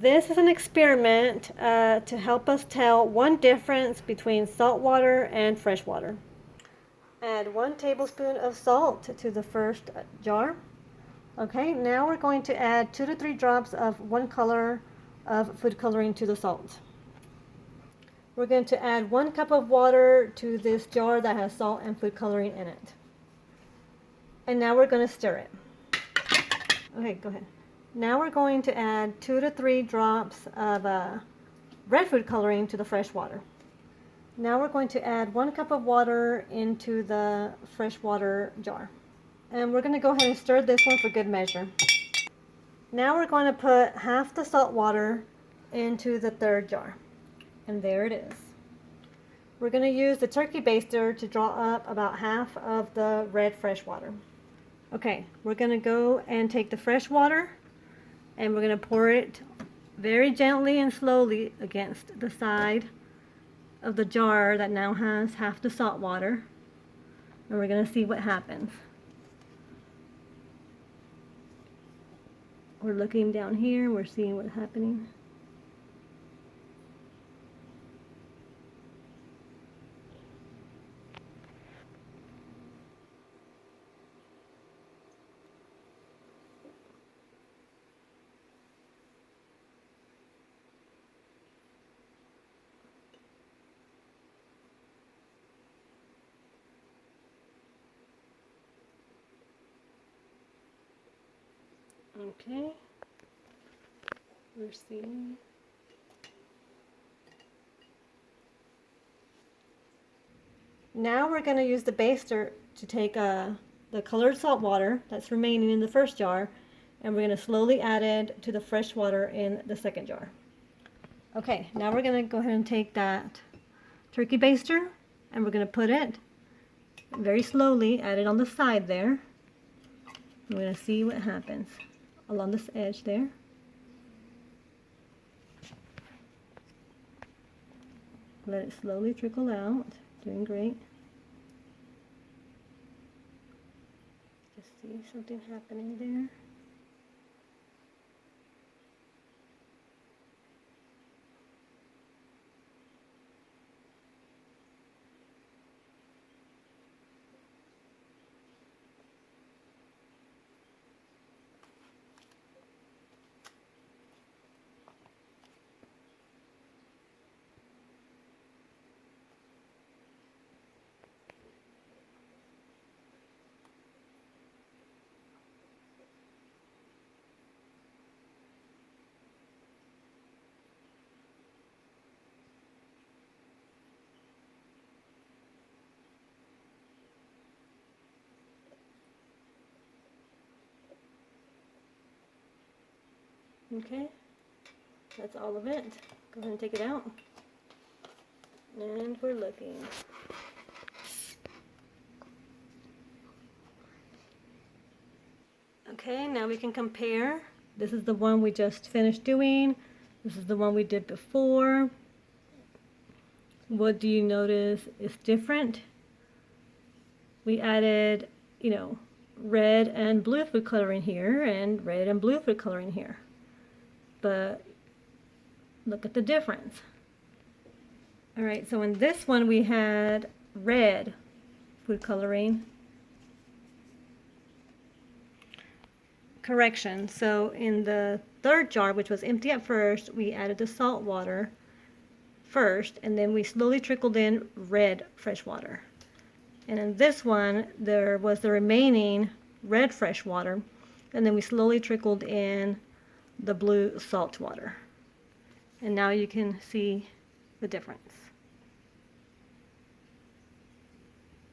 This is an experiment to help us tell one difference between saltwater and freshwater. Add 1 tablespoon of salt to the first jar. Okay, now we're going to add 2 to 3 drops of one color of food coloring to the salt. We're going to add 1 cup of water to this jar that has salt and food coloring in it. And now we're going to stir it. Okay, go ahead. Now we're going to add 2 to 3 drops of red food coloring to the fresh water. Now we're going to add 1 cup of water into the freshwater jar. And we're going to go ahead and stir this one for good measure. Now we're going to put half the salt water into the third jar. And there it is. We're going to use the turkey baster to draw up about half of the red fresh water. Okay, we're going to go and take the fresh water and we're going to pour it very gently and slowly against the side of the jar that now has half the salt water. And we're going to see what happens. We're looking down here, we're seeing what's happening. Okay, we're seeing. Now we're going to use the baster to take the colored salt water that's remaining in the first jar, and we're going to slowly add it to the fresh water in the second jar. Okay, now we're going to go ahead and take that turkey baster and we're going to put it very slowly, add it on the side there. We're going to see what happens along this edge there. Let it slowly trickle out. Doing great. Just see something happening there. Okay, that's all of it. Go ahead and take it out. And we're looking. Okay, now we can compare. This is the one we just finished doing. This is the one we did before. What do you notice is different? We added, red and blue food coloring here and red and blue food coloring here. But look at the difference. All right, so in this one we had red food coloring. Correction, so in the third jar, which was empty at first, we added the salt water first, and then we slowly trickled in red fresh water. And in this one, there was the remaining red fresh water, and then we slowly trickled in the blue salt water. And now you can see the difference.